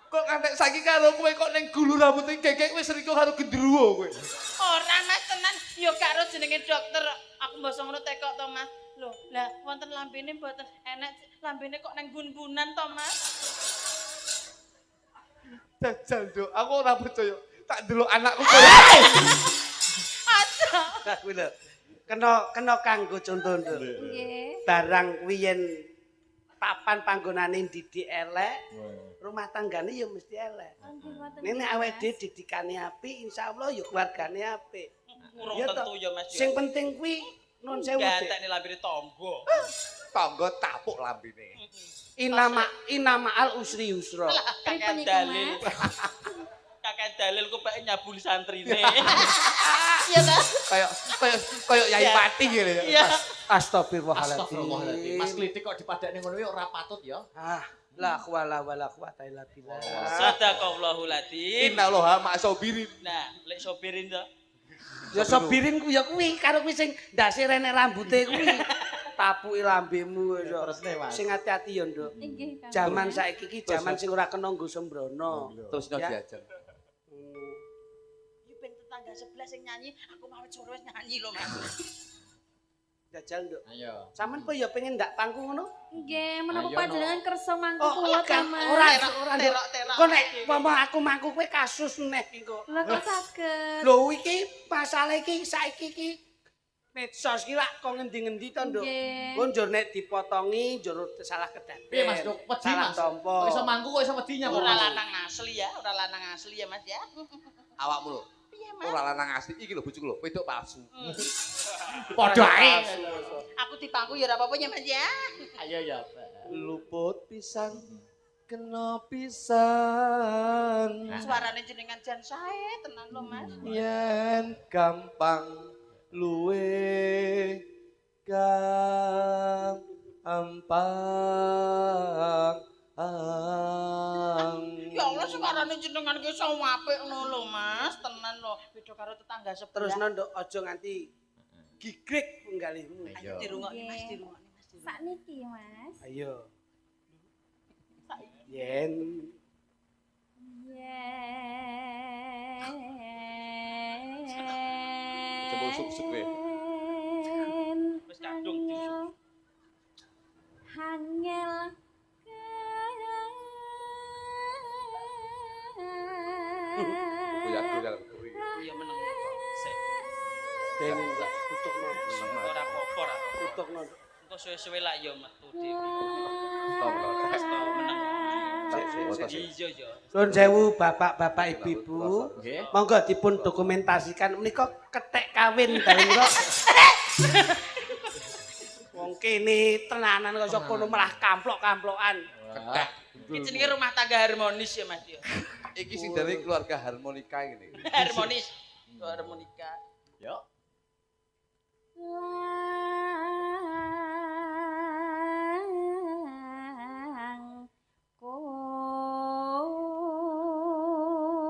Kok kantek saiki karo kowe kok ning gulu rambutnya kekek wis riko karo gendruwo kowe. Ora Mas tenan, yo gak ro jenenge dokter. Aku mbasa ngono tekok to Mas. Lho, lah wonten lambene mboten enek lambene kok nang bun-bunan to Mas. Jajal, Dok. Aku ora percaya. Tak delok anakku kowe. Aja. Nah, kuwi lho. Kena kanggo contoh Nduk. Nggih. Barang kuwi yen papan panggonane didik elek, rumah tanggane ya mesti elek. Nggih, ngoten. Nek awake dhewe didikane apik, insyaallah ya keluargane apik. Urung Ya tentu toh. ya Mas. Sing penting kuwi nun sewu. Dik. gantekne lambene tangga. Tangga tapuk lambene. Inama al usri yusra. Pripun Kakek niku, dalil. Mas? Kakek dalil kok pake nyabuli santrine. Iya ta? Kayak Yai Pati gitu ya. Iya. Astagfirullahaladzim. Astagfirullahaladzim. Mas Klitik kok dipadakne ngono iki ora patut ya. Ah, la hawla wala quwata illa billah. Sadaqallahul adzim. Innallaha ma'asobirin. Nah, lek sopirin to. Ya sobirin ku ya kuwi karo kuwi sing ndase rene rambute kuwi. Tapuki lambemu wis. Terusne, Mas. Sing ati-ati ya, Nduk. Nggih, Kang. Jaman saiki iki jaman sing ora kena nggo sembrono. Terus no Ya. diajar. Iki ben tetangga sebelah sing nyanyi, aku mau suruh nyanyi lho Mas. Jajal, Nduk. Ayo. Sampeyan kok ya pengen ndak pangku ngono? Nggih, menapa Ayo, panjenengan kersa mangku Oh, kula ta, enggak. Mas? Ora, Nduk. Terok. Kok nek umpama aku mangku kowe kasus neh iki kok. Lah kok saged? Lho iki masalah iki saiki iki medsos iki lak kok ngendi-ngendi to, Nduk. Nggih. Kok njur nek dipotongi njur salah kedaden. Piye Mas, Dok? Wedi Salah Mas. tompo. Kok iso mangku kok iso wedi nyapa? Ora lanang asli ya, ora lanang asli ya Mas ya. Awakmu lho. Piye Mas? Ora lanang asli iki lho bojoku lho, wedok palsu. Padha ae. Aku dipangku ya ora apa-apa ya Mas ya. Ayo ya, Pak. Luput pisan kena pisan. Suarane jenengan jan sae tenan lho Mas. Yen gampang luwe gampang. Ya Allah suarane jenengan ki iso apik ngono lho Mas, tenan lho. Beda karo tetangga sebelah. Terus Nduk aja nganti gigrek penggalihmu. Ayo dirungokne Mas, dirungokne Mas. Sakniki, Mas. Ayo. Yen Coba usuk-usuk kowe. Wis kadung diusuk. Hangel Aku ya kuwi. Iya meneng. Sik. den tutukno. Ora apa-apa ora. Tutukno. Engko suwe-suwe lak ya metu dhewe. Tolong. Wis to meneng. Foto. Iya ya. Nuwun sewu bapak-bapak ibu-ibu. Nggih. Monggo dipun dokumentasikan menika kethek kawin dalem kok. Wong kene tenanan kok sapa kono malah kamplok-kamplokan. Ketek. Iki jenenge rumah tangga harmonis ya Mas ya. Iki sing dari keluarga harmonika ini. Harmonis. Harmonika. Yo.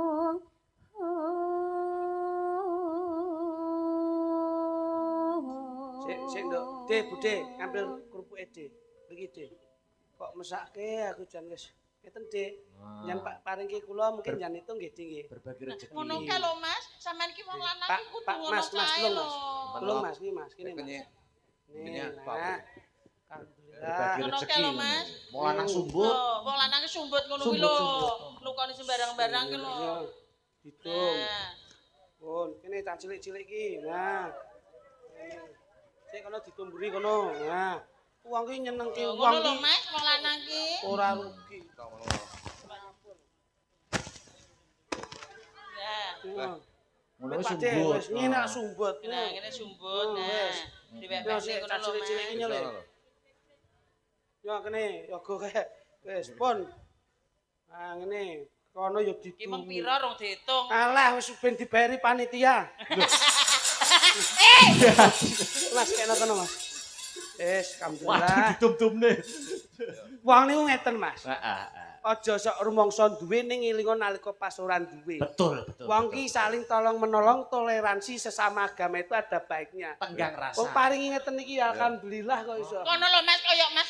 Lang Sik Nduk. De, Bude, ngambil kerupuke De. Iki De. Kok mesake aku jan wis ngeten De. Jan Pak paringke kula mungkin jan itu nggih De nggih. Berbagi rezeki. Ngono kae lho Mas, sampean ki wong lanang Pak, ki kudu Pak, ngono Mas, kae tulung, lho. Mas. Tulung Mas, iki Mas, kene Mas. Kenye. Nih, Kenye, nah. Pak. Alhamdulillah. Berbagi Ngono rezeki. kae lho, Mas. Mau lanang sumbut. Loh, wong lanang ki sumbut ngono kuwi lho. Sumbut. Nukoni sembarang-barang ki lho. Iya, Hitung. Nah, Pun, kene cah cilik-cilik iki. Nah. Sik kono ditumburi kono. Nah. Wong ki nyenengke ngono wong lho ki Mas, wong lanang ki. ora rugi. Nah, Ngono Wis wis Pak De, sumbut. wis ngene lak sumbut. nah ngene sumbut. Oh, Nah, wis. Yo diwewehne sik ngono cah lho cilik-cilik iki Mas. nyelek. Yo kene, yoga kae. Wis pun. Ah ngene, kono yo Ki mung ditumbi. pira rong diitung. Alah wis ben dibayari panitia. Mas kene kono Mas. Wis Waduh alhamdulillah. ditum-tumne. Wong niku ngeten Mas. Heeh. Aja sok rumangsa duwe ning ngelingo nalika pas ora duwe. Betul, betul. Wong ki saling tolong menolong, toleransi sesama agama itu ada baiknya. Tenggang rasa. Oh paringi ngeten iki alhamdulillah kok iso. Kono lho Mas, kaya Mas.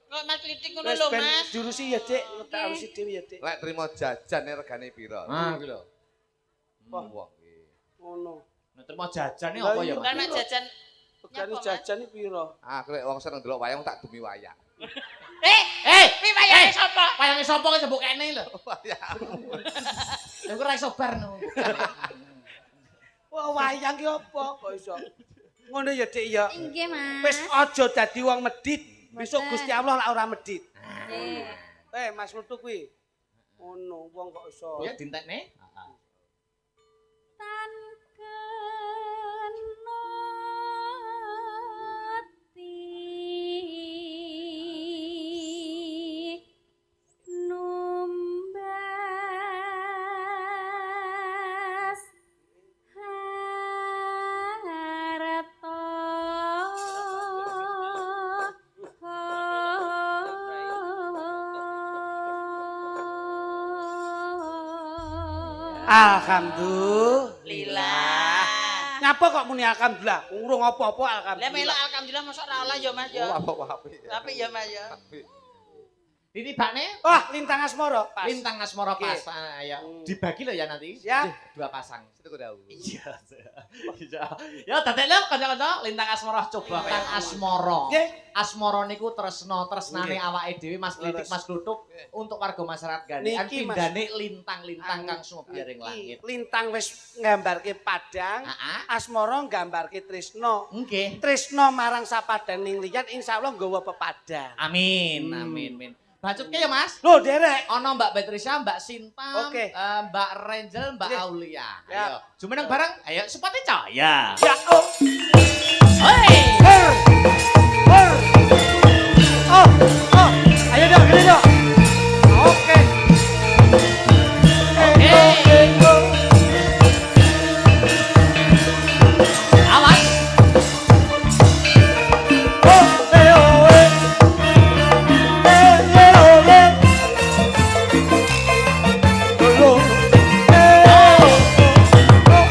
Kok Mas Klitik ngono lho ben Mas. diurusi ya, Dik, tak urusi dhewe ya, Dik. Lek trimo jajan regane pira? Ah, iki lho. Wong iki. Ngono. Nek terima jajane Lah apa ya, iya. Mas? Kan nek jajan Regane Nyapa, Mas? jajan iki pira? Aku lek wong seneng delok wayang tak demi wayang. Kuwi wayahe sapa? Wayange sapa ki sebuk kene lho. Wayang. Lha iku ra iso bar no. Wah, wayang ki apa kok iso? Ngono ya, Dik ya. Inggih, Mas. Wis aja dadi wong medit. Besok Mboten. Gusti Allah lak ora medit. Nggih. Mas Lutu kuwi. Ngono, wong kok iso. Ya dintekne. Heeh. Tan kenoti numbas harta Alhamdulillah. Nyapa kok muni alhamdulillah? Urung apa-apa Lah alhamdulillah. melok alhamdulillah mosok ora olah ya Mas ya. Oh, apa apik. Apik ya Mas ya. Apik. Ditibakne Wah, lintang asmara pas. lintang asmara Oke. pas. Ayo dibagi lho ya nanti. Siap. Dua pasang. Situ dawu. Iya. Iya. Ya dadekno kanca-kanca lintang asmara coba lintang asmara. Nggih. Asmara niku tresnane Nggih. awake dhewe Mas Klitik, Leres. Mas Glutuk untuk warga masyarakat Gandekan Niki, Mas. pindane lintang-lintang kang sumebaring langit. Lintang wis nggambarke padang, Heeh. asmara nggambarke tresna. Nggih. Tresna marang sapadaning liyan insyaallah nggawa pepadang. Amin, amin, amin. Bacutke ya Mas. Lho, derek. Ono Mbak Betrisya, Mbak Sinta, Oke. Mbak Renjel, Mbak Oke. Aulia. Ya. Ayo, jumeneng bareng. Ayo, sepati cahaya. Ya, oh. Hei. Her. Her. Oh, oh. Ayo dong, gini dong. Oke. Oke. Awas. Oh, eh, oh, eh. Eh, eh, oh, eh. Oh, oh. Eh, oh, oh.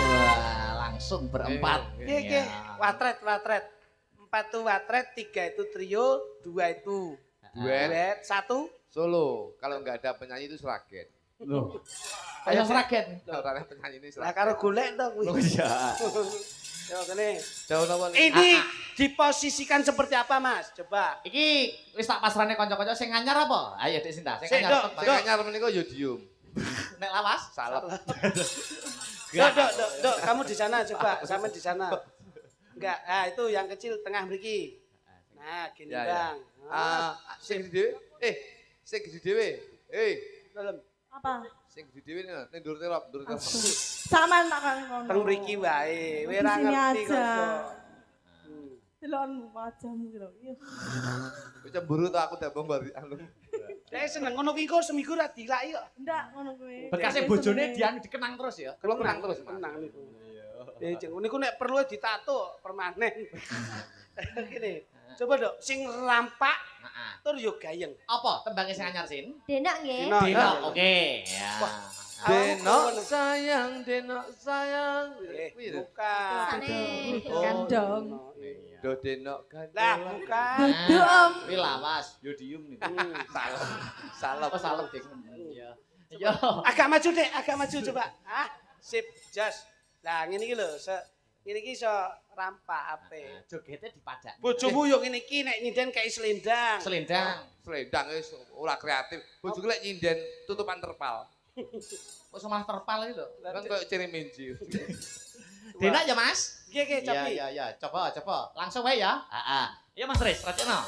Wah, langsung berempat. Oke, oke. Watret, watret. 4 itu watret, 3 itu trio, 2 itu Duet. duet, 1 Solo. Kalau nggak ada penyanyi itu seragen. Loh. Ayo seragen. Kalau ada penyanyi ini lah seragen. karo golek to kuwi. Loh iya. Yo kene. Jauh apa nih? Ini diposisikan seperti apa, Mas? Coba. Iki wis tak pasrahne kanca-kanca sing anyar apa? Ayo Dik Sinta, sing Sik, anyar. Dok. Saya anyar menika yo diem. Nek lawas. Salep. Dok, kamu di sana coba, sama di sana. Enggak, ah itu yang kecil tengah mriki. Nah, gini, Ya, ya. Bang. Ah, sing gede dhewe. Sing gede dhewe. Dalem. Apa? Sing gede dhewe nih, ning ndur terop. Sama tak kan kono. Teng mriki wae. Kowe ora Di sini ngerti kok. aja. iso. Delon wajahmu gitu. Iya. Kowe cemburu to aku dambung bari anu. Dek seneng ngono kuwi kok seminggu ra dilaki kok. Ndak ngono kuwi. Bekasnya bojone dianu dikenang terus ya. Kalau menang terus, Mas. Tenang niku. Ya jeng niku nek perlu ditato permanen. Gini. Coba dok, sing rampak Heeh. tur yo gayeng. Apa tembangnya sing anyar Sin? Denok nggih. Dino. Dino. Oke, ya. Denok sayang. Eh, Kuwi lho. bukan. Sane Oh. Kandong. Do denok kan. Lah, bukan. Dudu Om. Kuwi lawas, yodium niku. Salep. Salep. Apa salep Dik? Iya. Yo. Agak maju dek, agak maju coba. Ah, sip, jas. Lah ngene iki lho, ngene iki iso rampak ape. Jogete dipadak. Bojomu yo ngene iki nek nyinden kayak selendang. Selendang. Selendang wis ora kreatif. Bojoku lek nyinden tutupan terpal. Kok malah terpal itu lho. Kan koyo ciriminji. Denak ya Mas? Nggih nggih, Iya, Capi. iya, iya. Coba, coba. Langsung wae ya. Heeh. Iya Mas Riz, rajono.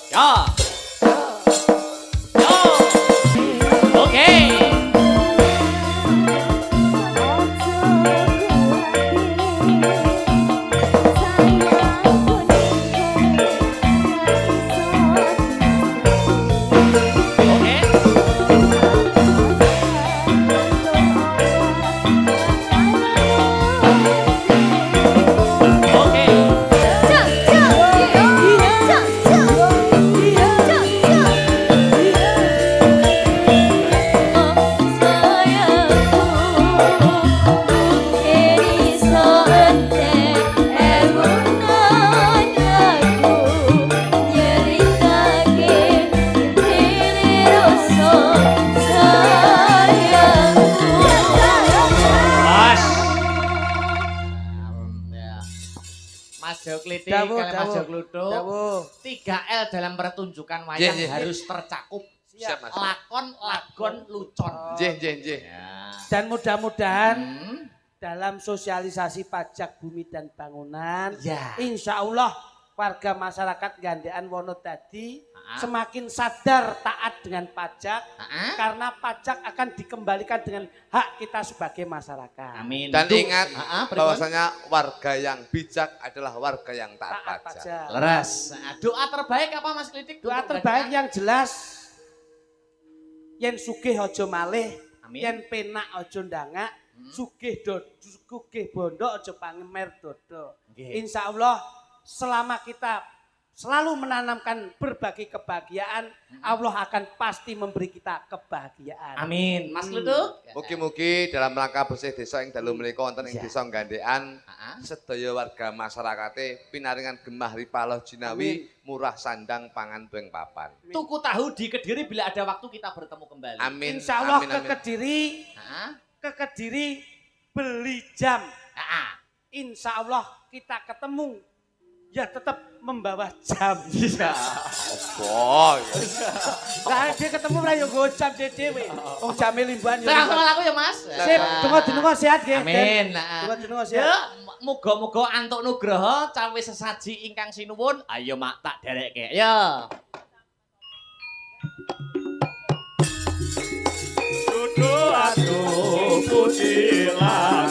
Ya. Yo. Oke. Ojo Joklitik Dawuh, kalian Mas dawuh. Jokludo. Dawuh. 3L dalam pertunjukan wayang Nggih, nggih. harus tercakup. Siap, Mas. Lakon, lagon, lucon. Nggih. Ya. Dan mudah-mudahan Hmm. dalam sosialisasi pajak bumi dan bangunan, Ya. insya Allah warga masyarakat Gandean Wonodadi Ah. semakin sadar taat dengan pajak, Ah. karena pajak akan dikembalikan dengan hak kita sebagai masyarakat. Amin. Dan Duh. ingat Pripun? bahwasanya warga yang bijak adalah warga yang taat Taat pajak. pajak. Leres. Nah, doa terbaik apa Mas Klitik? Doa untuk terbaik Gandean? yang jelas, yen sugih aja malih, Amin. yen penak aja ndangak, sugih bondo aja pangemer dodo. Nggih. Insya Allah selama kita selalu menanamkan berbagai kebahagiaan, Allah akan pasti memberi kita kebahagiaan. Amin. Mas Klutuk? Mugi-mugi dalam rangka bersih desa ing dalu menika wonten ing Ya. desa Gandean Ah. sedaya warga masyarakate pinaringan gemah ripaloh jinawi murah sandang pangan tuing papan. Tuku tahu di Kediri bila ada waktu kita bertemu kembali. Amin. Insya Allah amin, ke amin. Kediri beli jam. Ah. Insya Allah kita ketemu, ya tetap membawa jam. Boy. Nah, dia ketemu lah ya gue jam dewe. Oh jamnya limbuan ya. Langsung aku ya Mas. Sip, tunggu sehat ya. Amin. Tunggu Ya, sehat. muga-muga antuk nugraha cawe sesaji ingkang sinuwun. Ayo mak tak derekke. Ya. Aduh putih lan